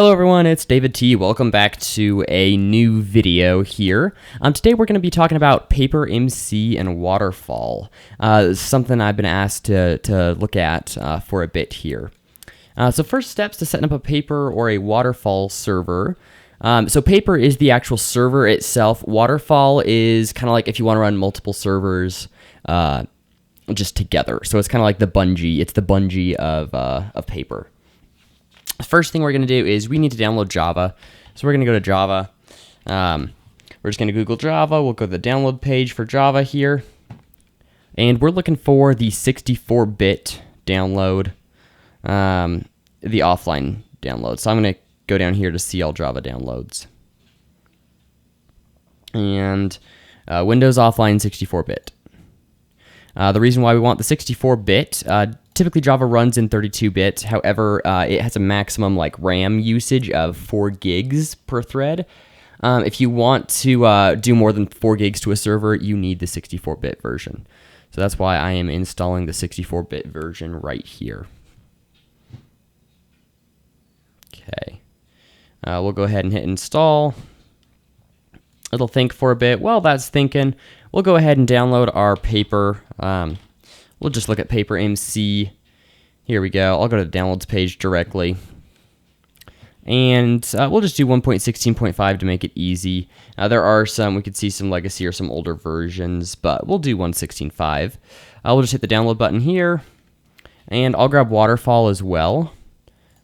Hello everyone, it's David T. Welcome back to a new video here. Today we're going to be talking about Paper MC and Waterfall. This is something I've been asked to look at for a bit here. So first steps to setting up a Paper or a Waterfall server. So Paper is the actual server itself. Waterfall is kind of like if you want to run multiple servers just together. So it's kind of like the Bungie. It's the Bungie of Paper. The first thing we're going to do is we need to download Java. So we're going to go to Java. We're just going to Google Java. We'll go to the download page for Java here. And we're looking for the 64-bit download, the offline download. So I'm going to go down here to see all Java downloads. And Windows offline 64-bit. The reason why we want the 64-bit, typically Java runs in 32-bit. However, it has a maximum RAM usage of 4 gigs per thread. If you want to do more than 4 gigs to a server, you need the 64-bit version. So that's why I am installing the 64-bit version right here. Okay. We'll go ahead and hit install. It'll think for a bit. While that's thinking, we'll go ahead and download our Paper. We'll just look at Paper MC. Here we go. I'll go to the downloads page directly. And we'll just do 1.16.5 to make it easy. There are some, we could see some legacy or some older versions, but we'll do 1.16.5. We'll just hit the download button here. And I'll grab Waterfall as well.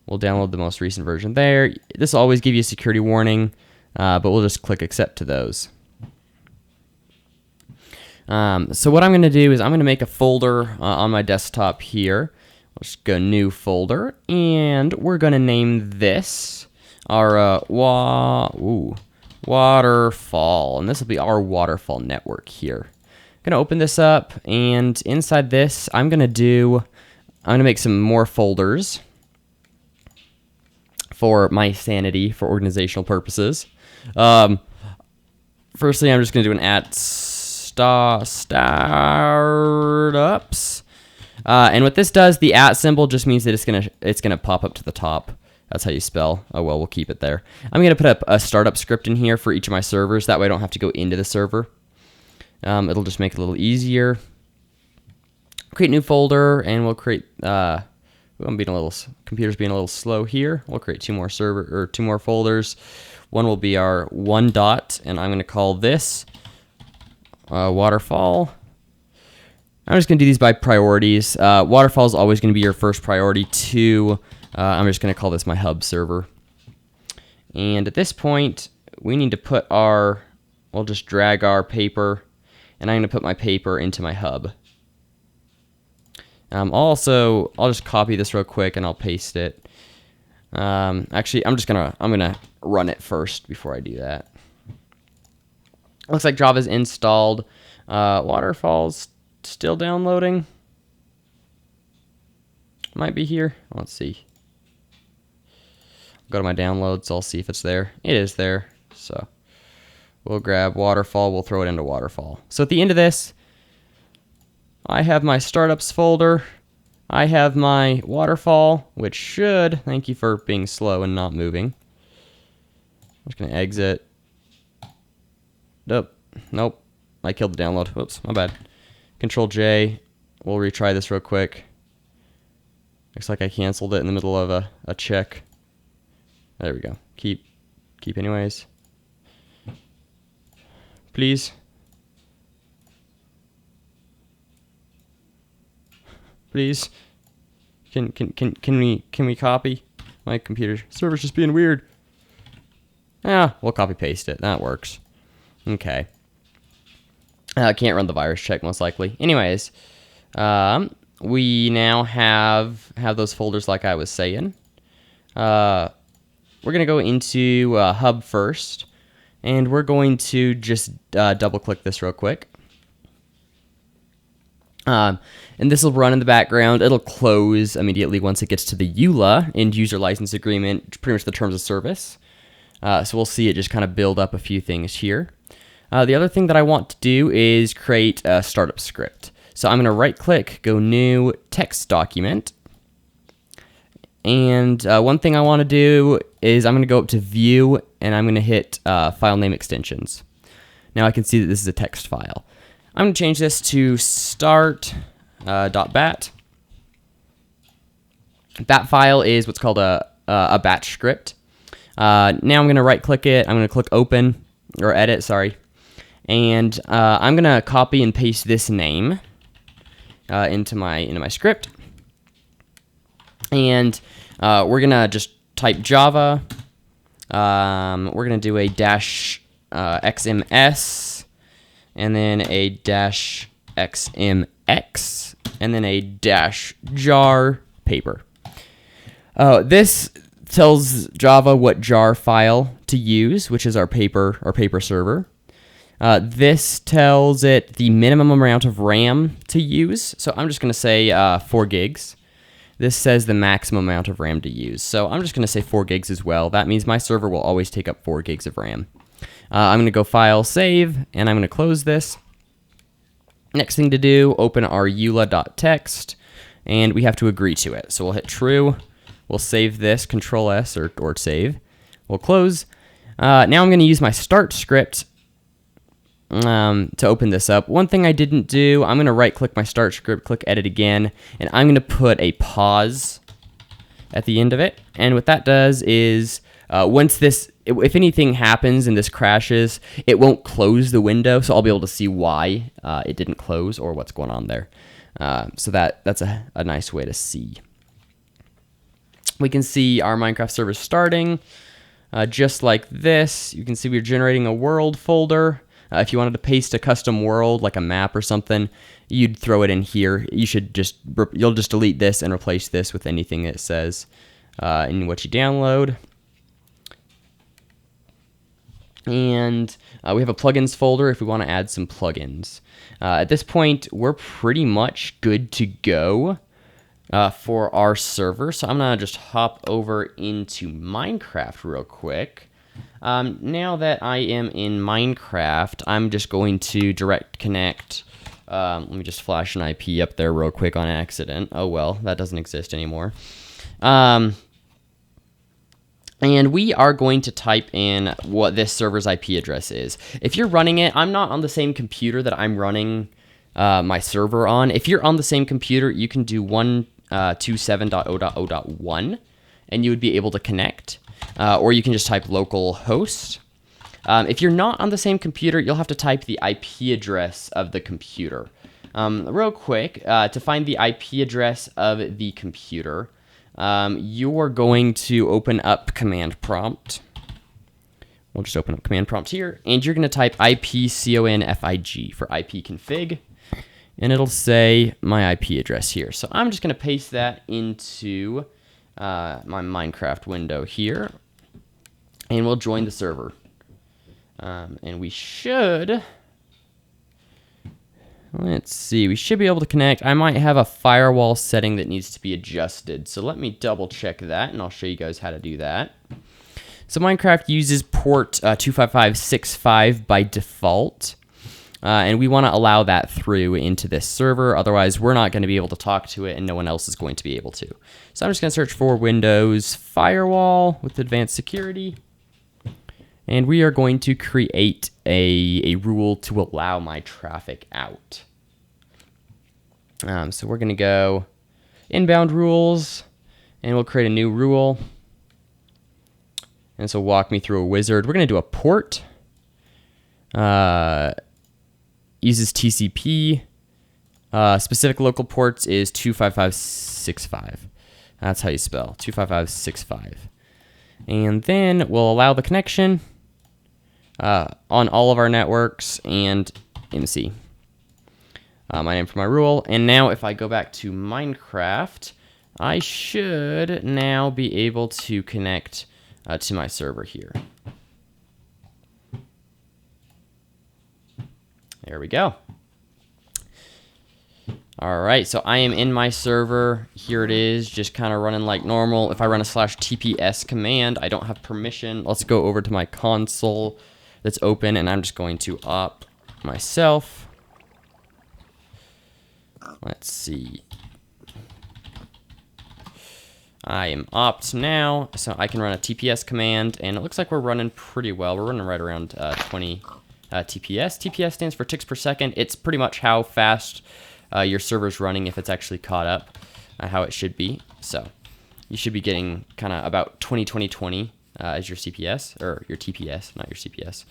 We'll download the most recent version there. This will always give you a security warning, but we'll just click accept to those. So what I'm going to do is I'm going to make a folder on my desktop here. Let's go new folder, and we're going to name this our Waterfall, and this will be our Waterfall network here. I'm going to open this up, and inside this I'm going to make some more folders for my sanity, for organizational purposes. Firstly, I'm just going to do an startups, and what this does, the @ symbol just means that it's gonna pop up to the top. That's how you spell. Oh well, we'll keep it there. I'm gonna put up a startup script in here for each of my servers. That way, I don't have to go into the server. It'll just make it a little easier. Create new folder, and we'll create. Computer's being a little slow here. We'll create two more folders. One will be our one dot, and I'm gonna call this Waterfall. I'm just going to do these by priorities. Waterfall is always going to be your first priority. 2, I'm just going to call this my hub server. And at this point, we need to put we'll just drag our Paper, and I'm going to put my Paper into my hub. I'll just copy this real quick and I'll paste it. Actually, I'm going to run it first before I do that. Looks like Java's installed. Waterfall's still downloading. Might be here. Let's see. Go to my downloads. I'll see if it's there. It is there. So we'll grab Waterfall. We'll throw it into Waterfall. So at the end of this, I have my startups folder. I have my Waterfall, which should, thank you for being slow and not moving. I'm just going to exit. Nope. I killed the download. Whoops, my bad. Control J. We'll retry this real quick. Looks like I canceled it in the middle of a check. There we go. Keep anyways. Please. Please. Can we copy? My computer server's just being weird. We'll copy paste it. That works. Okay. Can't run the virus check most likely. Anyways, we now have those folders like I was saying. We're gonna go into Hub first, and we're going to just double click this real quick. And this will run in the background. It'll close immediately once it gets to the EULA, End User License Agreement, pretty much the terms of service. So we'll see it just kind of build up a few things here. The other thing that I want to do is create a startup script. So I'm going to right-click, go New Text Document, And one thing I want to do is I'm going to go up to View, and I'm going to hit File Name Extensions. Now I can see that this is a text file. I'm going to change this to start.bat. That file is what's called a batch script. Now I'm going to right-click it. I'm going to click Open, or Edit, sorry. And I'm going to copy and paste this name into my script. And we're going to just type Java. We're going to do a -xms, and then a -xmx, and then a -jar paper. This tells Java what jar file to use, which is our paper server. This tells it the minimum amount of RAM to use. So I'm just going to say 4 gigs. This says the maximum amount of RAM to use. So I'm just going to say 4 gigs as well. That means my server will always take up 4 gigs of RAM. I'm going to go File, Save, and I'm going to close this. Next thing to do, open our EULA.txt, and we have to agree to it. So we'll hit True. We'll save this, Control S or save. We'll close. Now I'm going to use my start script to open this up. One thing I didn't do, I'm going to right-click my start script, click Edit again, and I'm going to put a pause at the end of it. And what that does is once this, if anything happens and this crashes, it won't close the window, so I'll be able to see why it didn't close or what's going on there. So that's a nice way to see. We can see our Minecraft server starting just like this. You can see we're generating a world folder. If you wanted to paste a custom world, like a map or something, you'd throw it in here. You'll just delete this and replace this with anything it says in what you download. And we have a plugins folder if we want to add some plugins. At this point, we're pretty much good to go for our server. So I'm going to just hop over into Minecraft real quick. Now that I am in Minecraft, I'm just going to direct connect. Let me just flash an IP up there real quick on accident. Oh well, that doesn't exist anymore. And we are going to type in what this server's IP address is. If you're running it, I'm not on the same computer that I'm running my server on. If you're on the same computer, you can do 127.0.0.1, and you would be able to connect. Or you can just type localhost. If you're not on the same computer, you'll have to type the IP address of the computer. Real quick, to find the IP address of the computer, you're going to open up command prompt. We'll just open up command prompt here, and you're going to type ipconfig for ipconfig, and it'll say my IP address here. So I'm just going to paste that into my Minecraft window here, and we'll join the server. And we should, let's see, we should be able to connect. I might have a firewall setting that needs to be adjusted, so let me double check that, and I'll show you guys how to do that. So Minecraft uses port 25565 by default, and we want to allow that through into this server. Otherwise, we're not going to be able to talk to it, and no one else is going to be able to. So I'm just going to search for Windows Firewall with Advanced Security, and we are going to create a rule to allow my traffic out. So we're going to go inbound rules, and we'll create a new rule. And so walk me through a wizard. We're going to do a port. Uses TCP. Specific local ports is 25565. That's how you spell 25565. And then we'll allow the connection on all of our networks and MC. My name for my rule. And now if I go back to Minecraft, I should now be able to connect to my server here. There we go. All right, so I am in my server. Here it is, just kind of running like normal. If I run a /tps command, I don't have permission. Let's go over to my console that's open, and I'm just going to op myself. Let's see. I am opt now, so I can run a TPS command, and it looks like we're running pretty well. We're running right around 20 TPS. TPS stands for ticks per second. It's pretty much how fast your server's running if it's actually caught up, how it should be. So you should be getting kind of about 20 as your CPS, or your TPS, not your CPS.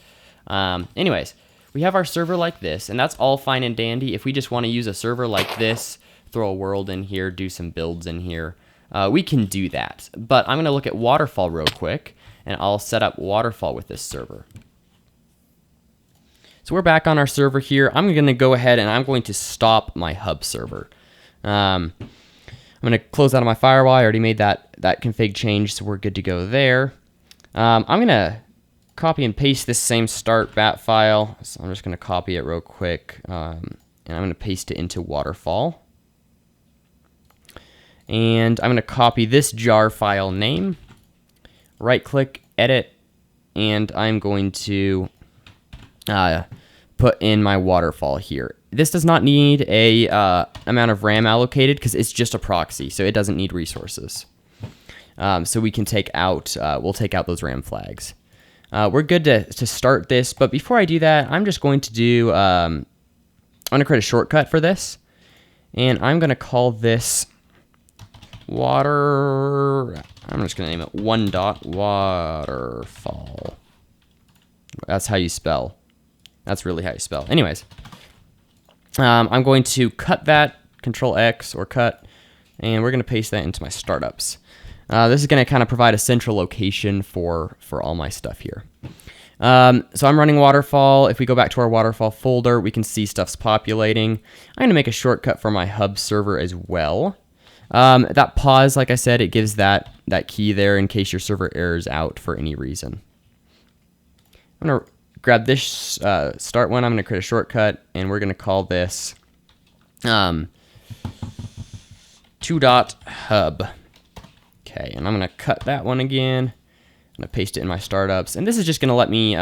Anyways, we have our server like this, and that's all fine and dandy. If we just want to use a server like this, throw a world in here, do some builds in here, we can do that. But I'm going to look at Waterfall real quick, and I'll set up Waterfall with this server. So we're back on our server here. I'm going to go ahead and I'm going to stop my hub server. I'm going to close out of my firewall. I already made that config change, so we're good to go there. I'm going to copy and paste this same start bat file. So I'm just going to copy it real quick, and I'm going to paste it into Waterfall. And I'm going to copy this jar file name, right-click, edit, and I'm going to put in my Waterfall here. This does not need a amount of RAM allocated because it's just a proxy, so it doesn't need resources. So we can take out, we'll take out those RAM flags. We're good to start this, but before I do that, I'm just going to do, I'm going to create a shortcut for this, and I'm going to call this I'm just going to name it 1.waterfall. That's how you spell. That's really how you spell. Anyways, I'm going to cut that, Control X or cut, and we're going to paste that into my startups. This is going to kind of provide a central location for all my stuff here. So I'm running Waterfall. If we go back to our Waterfall folder, we can see stuff's populating. I'm going to make a shortcut for my hub server as well. That pause, like I said, it gives that key there in case your server errors out for any reason. I'm going to grab this start one. I'm going to create a shortcut, and we're going to call this 2.hub. Okay, and I'm going to cut that one again. I'm going to paste it in my startups, and this is just going to let me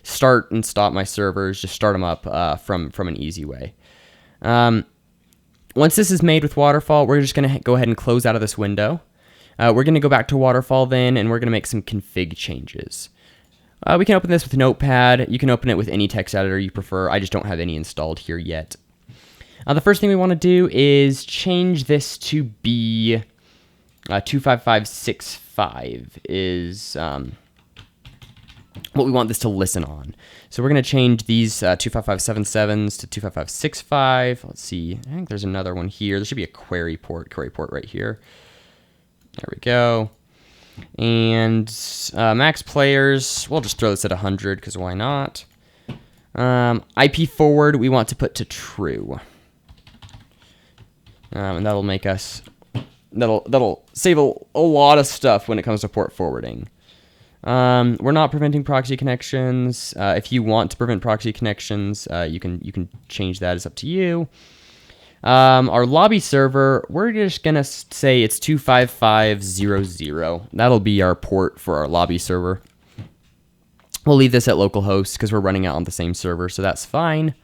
start and stop my servers, just start them up from an easy way. Once this is made with Waterfall, we're just going to go ahead and close out of this window. We're going to go back to Waterfall then, and we're going to make some config changes. We can open this with Notepad. You can open it with any text editor you prefer. I just don't have any installed here yet. The first thing we want to do is change this to be 25565 is what we want this to listen on. So we're going to change these 25577s to 25565. Let's see. I think there's another one here. There should be a query port right here. There we go. And max players, we'll just throw this at 100 because why not? IP forward, we want to put to true. And that'll make us, that'll save a lot of stuff when it comes to port forwarding. We're not preventing proxy connections. If you want to prevent proxy connections, you can change that. It's up to you. Our lobby server, we're just gonna say it's 25500. That'll be our port for our lobby server. We'll leave this at localhost because we're running it on the same server, so that's fine.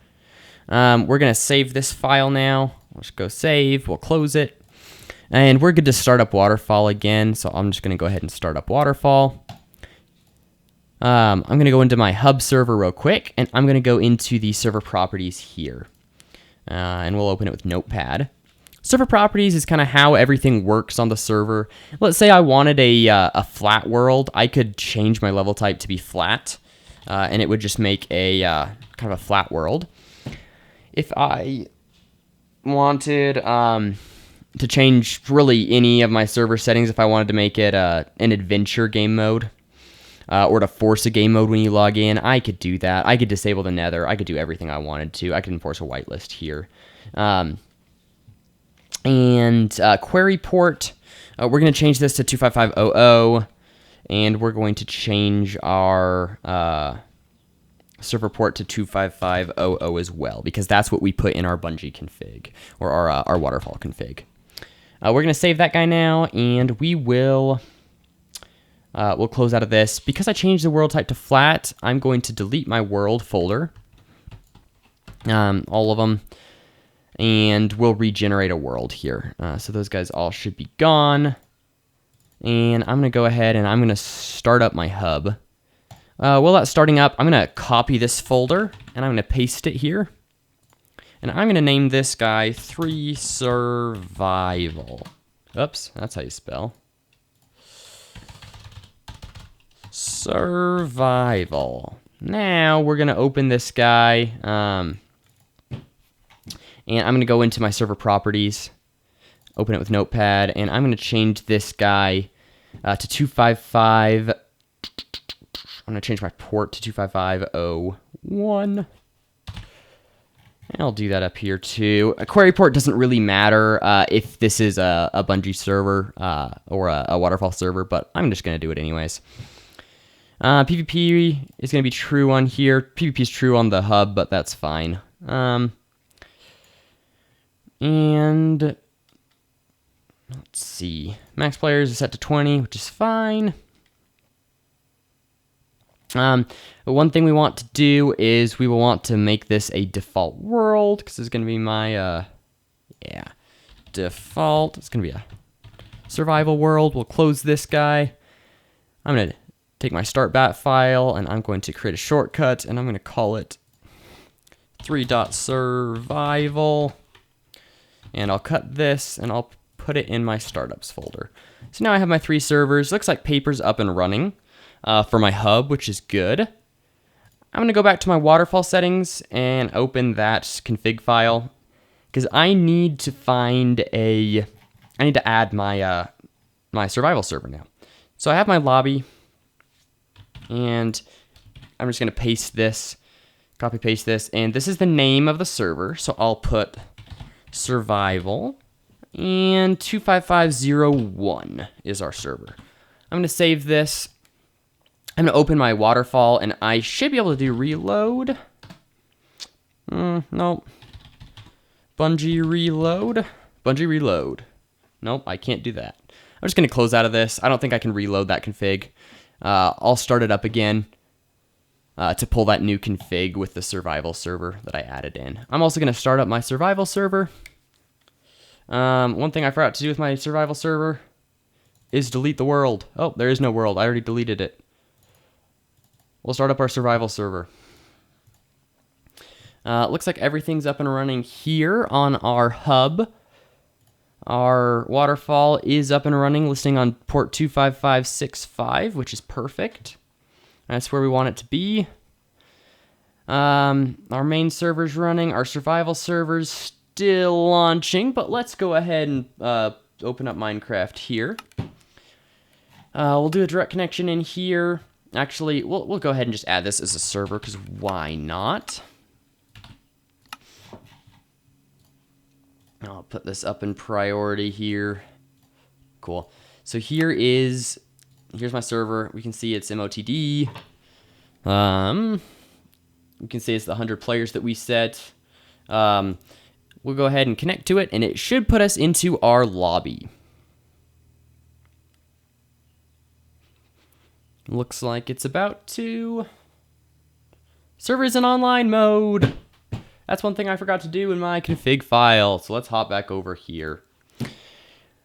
We're gonna save this file now. Let's go save. We'll close it, and we're good to start up Waterfall again. So I'm just gonna go ahead and start up Waterfall. I'm gonna go into my hub server real quick, and I'm gonna go into the server properties here. And we'll open it with Notepad. Server properties is kind of how everything works on the server. Let's say I wanted a flat world. I could change my level type to be flat, and it would just make a kind of a flat world. If I wanted to change really any of my server settings, if I wanted to make it an adventure game mode, or to force a game mode when you log in, I could do that. I could disable the nether. I could do everything I wanted to. I could enforce a whitelist here. Query port, we're going to change this to 25500, and we're going to change our server port to 25500 as well, because that's what we put in our Bungie config, or our Waterfall config. We're going to save that guy now, and we will... we'll close out of this. Because I changed the world type to flat, I'm going to delete my world folder. All of them. And we'll regenerate a world here. So those guys all should be gone. And I'm going to go ahead and I'm going to start up my hub. While that's starting up, I'm going to copy this folder and I'm going to paste it here. And I'm going to name this guy 3 Survival. Oops, that's how you spell. Survival. Now we're going to open this guy. And I'm going to go into my server properties, open it with Notepad, and I'm going to change this guy to 255. I'm going to change my port to 255.01. And I'll do that up here too. A query port doesn't really matter if this is a Bungie server or a Waterfall server, but I'm just going to do it anyways. PvP is going to be true on here. PvP is true on the hub, but that's fine. And let's see. Max players is set to 20, which is fine. One thing we want to do is we will want to make this a default world, because this is going to be my, default. It's going to be a survival world. We'll close this guy. I'm going to take my start bat file, and I'm going to create a shortcut, and I'm going to call it 3.survival. And I'll cut this, and I'll put it in my startups folder. So now I have my 3 servers. Looks like Paper's up and running for my hub, which is good. I'm going to go back to my Waterfall settings and open that config file, because I need to add my my survival server now. So I have my lobby, and I'm just going to paste this, copy paste this, and this is the name of the server. So I'll put survival, and 255.01 is our server. I'm going to save this. I'm going to open my Waterfall, and I should be able to do reload. Nope. Bungie reload. Bungie reload. Nope, I can't do that. I'm just going to close out of this. I don't think I can reload that config. I'll start it up again to pull that new config with the survival server that I added in. I'm also going to start up my survival server. One thing I forgot to do with my survival server is delete the world. Oh, there is no world. I already deleted it. We'll start up our survival server. Looks like everything's up and running here on our hub. Our Waterfall is up and running, listing on port 25565, which is perfect. That's where we want it to be. Our main server's running. Our survival server's still launching, but let's go ahead and open up Minecraft here. We'll do a direct connection in here. Actually, we'll go ahead and just add this as a server, because why not? I'll put this up in priority here. Cool. So here's my server. We can see it's MOTD. We can see it's the 100 players that we set. We'll go ahead and connect to it, and it should put us into our lobby. Looks like it's about to. Server's in online mode. That's one thing I forgot to do in my config file. So let's hop back over here.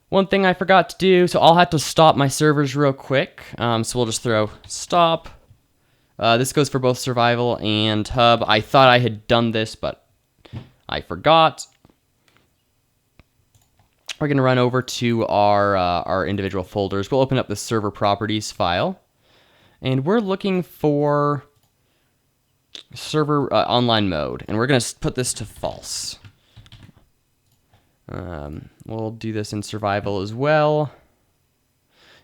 One thing I forgot to do, so I'll have to stop my servers real quick. So we'll just throw stop. This goes for both survival and hub. I thought I had done this, but I forgot. We're going to run over to our individual folders. We'll open up the server properties file. And we're looking for server online mode. And we're going to put this to false. We'll do this in survival as well.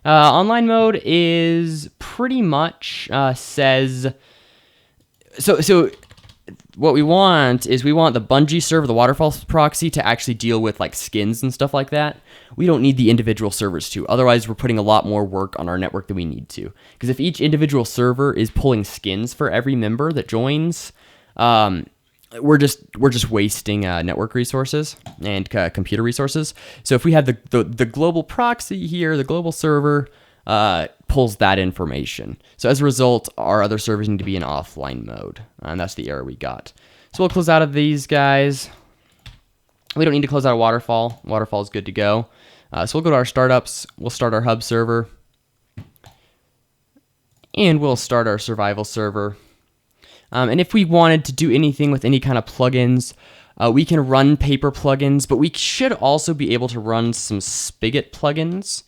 Online mode is pretty much says... So what we want is we want the Bungie server, the Waterfall proxy, to actually deal with like skins and stuff like that. We don't need the individual servers to. Otherwise, we're putting a lot more work on our network than we need to. Because if each individual server is pulling skins for every member that joins, we're just wasting network resources and computer resources. So if we have the global proxy here, the global server pulls that information. So as a result, our other servers need to be in offline mode, and that's the error we got. So we'll close out of these guys. We don't need to close out of Waterfall. Waterfall is good to go. So we'll go to our startups, we'll start our hub server, and we'll start our survival server. And if we wanted to do anything with any kind of plugins, we can run Paper plugins, but we should also be able to run some Spigot plugins.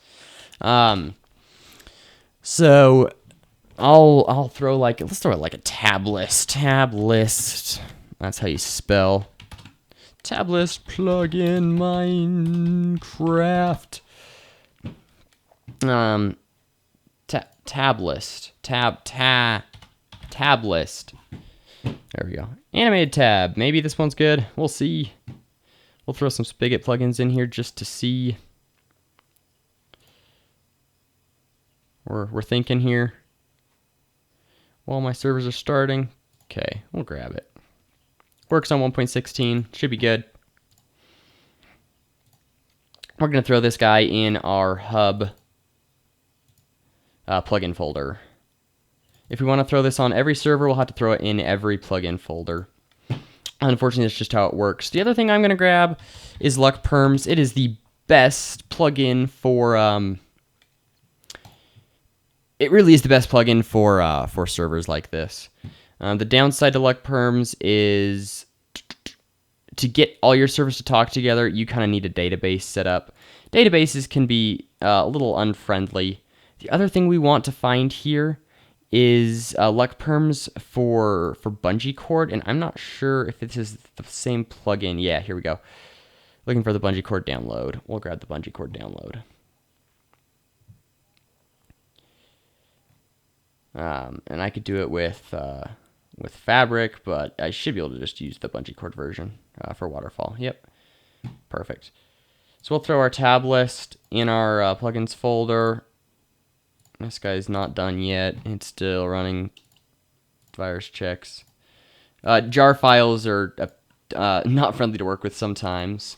So I'll throw let's throw it like a tab list. Tab list. That's how you spell. Tab list plugin Minecraft. Tab list. Tab list. There we go. Animated tab. Maybe this one's good. We'll see. We'll throw some Spigot plugins in here just to see. We're thinking here. While my servers are starting. Okay, we'll grab it. Works on 1.16. Should be good. We're going to throw this guy in our hub plugin folder. If we want to throw this on every server, we'll have to throw it in every plugin folder. Unfortunately, that's just how it works. The other thing I'm going to grab is Luck Perms. It is the best plugin for... it really is the best plugin for servers like this. The downside to Luck Perms is to get all your servers to talk together, you kind of need a database set up. Databases can be a little unfriendly. The other thing we want to find here is Luck Perms for bungee cord, and I'm not sure if this is the same plugin. Yeah, here we go. Looking for the bungee cord download. We'll grab the bungee cord download. And I could do it with Fabric, but I should be able to just use the bungee cord version for Waterfall. Yep, perfect. So we'll throw our tab list in our plugins folder. This guy's not done yet. It's still running virus checks. Jar files are not friendly to work with sometimes,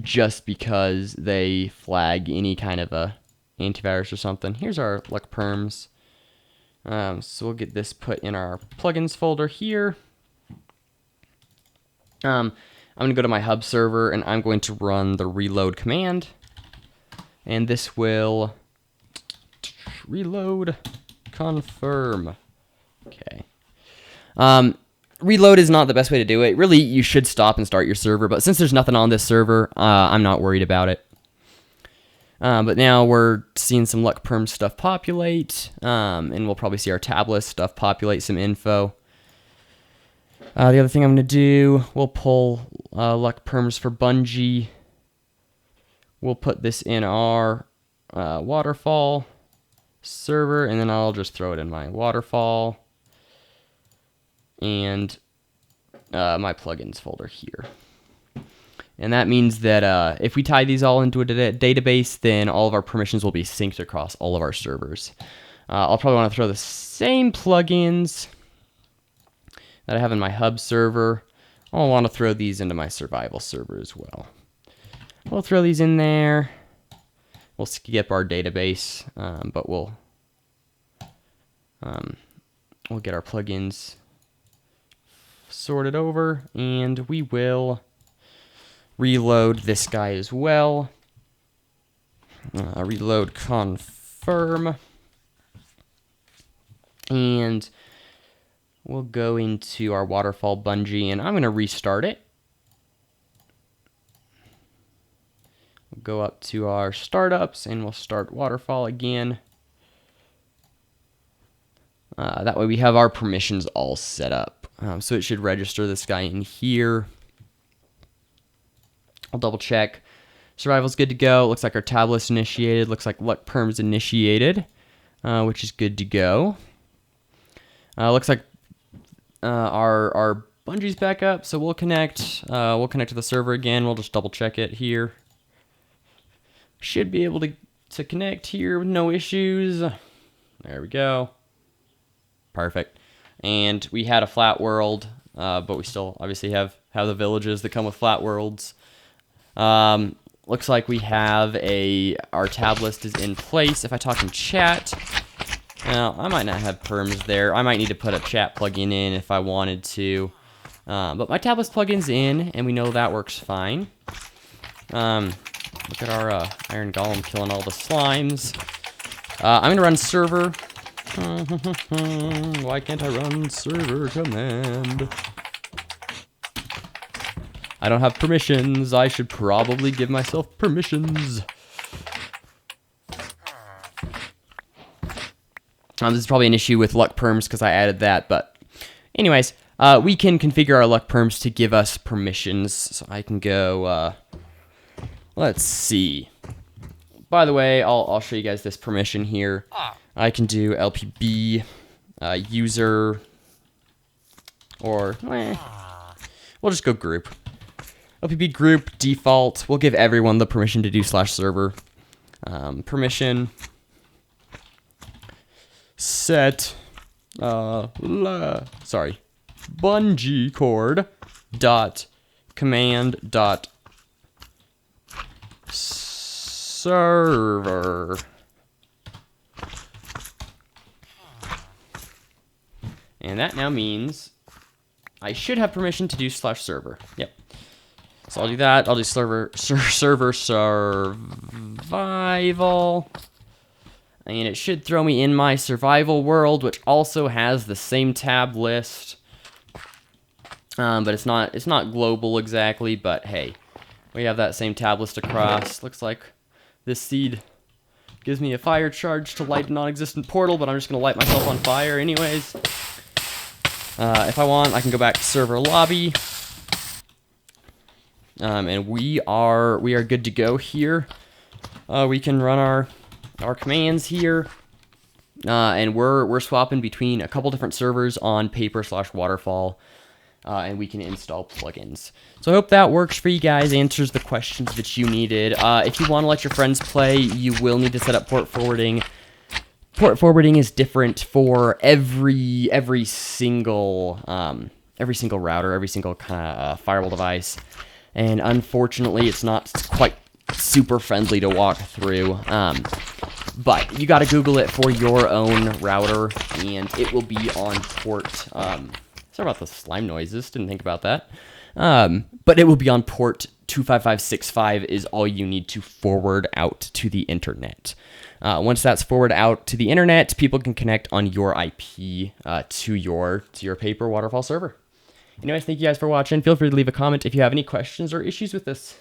just because they flag any kind of a antivirus or something. Here's our Luck Perms. So we'll get this put in our plugins folder here. I'm going to go to my hub server and I'm going to run the reload command. And this will reload confirm. Okay. Reload is not the best way to do it. Really, you should stop and start your server, but since there's nothing on this server, I'm not worried about it. But now we're seeing some Luck Perm stuff populate, and we'll probably see our tab list stuff populate, some info. The other thing I'm going to do, we'll pull Luck Perms for Bungee. We'll put this in our Waterfall server, and then I'll just throw it in my Waterfall and my plugins folder here. And that means that if we tie these all into a database, then all of our permissions will be synced across all of our servers. I'll probably want to throw the same plugins that I have in my hub server. I'll want to throw these into my survival server as well. We'll throw these in there. We'll skip our database, but we'll get our plugins sorted over, and we will reload this guy as well. Reload confirm. And we'll go into our Waterfall Bungee, and I'm going to restart it. We'll go up to our startups, and we'll start Waterfall again. That way we have our permissions all set up. So it should register this guy in here. I'll double check. Survival's good to go. Looks like our tab list initiated. Looks like Luck Perm's initiated, which is good to go. Looks like our bungee's back up, so we'll connect. We'll connect to the server again. We'll just double check it here. Should be able to connect here with no issues. There we go. Perfect. And we had a flat world, but we still obviously have the villages that come with flat worlds. Looks like we have our tab list is in place. If I talk in chat, now I might not have perms there. I might need to put a chat plugin in if I wanted to. But my tab list plugin's in, and we know that works fine. Look at our iron golem killing all the slimes. I'm gonna run server. Why can't I run server command? I don't have permissions. I should probably give myself permissions. This is probably an issue with luck perms because I added that, but anyways, we can configure our luck perms to give us permissions. So I can go, let's see. By the way, I'll show you guys this permission here. I can do LPB, user, or we'll just go group. LPB group default. We'll give everyone the permission to do /server. Permission set bungee cord dot command dot server. And that now means I should have permission to do /server. Yep. So I'll do that. I'll do server survival. And it should throw me in my survival world, which also has the same tab list. But it's not global exactly, but hey, we have that same tab list across. Looks like this seed gives me a fire charge to light a non-existent portal, but I'm just gonna light myself on fire anyways. If I want, I can go back to server lobby. And we are good to go here. We can run our commands here, and we're swapping between a couple different servers on Paper/Waterfall, and we can install plugins. So I hope that works for you guys, answers the questions that you needed. If you want to let your friends play, you will need to set up port forwarding. Port forwarding is different for every single router, every single kind of firewall device, and unfortunately, it's not quite super friendly to walk through. But you got to Google it for your own router, and it will be on port. Sorry about the slime noises. Didn't think about that. But it will be on port 25565 is all you need to forward out to the internet. Once that's forward out to the internet, people can connect on your IP to your Paper Waterfall server. Anyways, thank you guys for watching. Feel free to leave a comment if you have any questions or issues with this.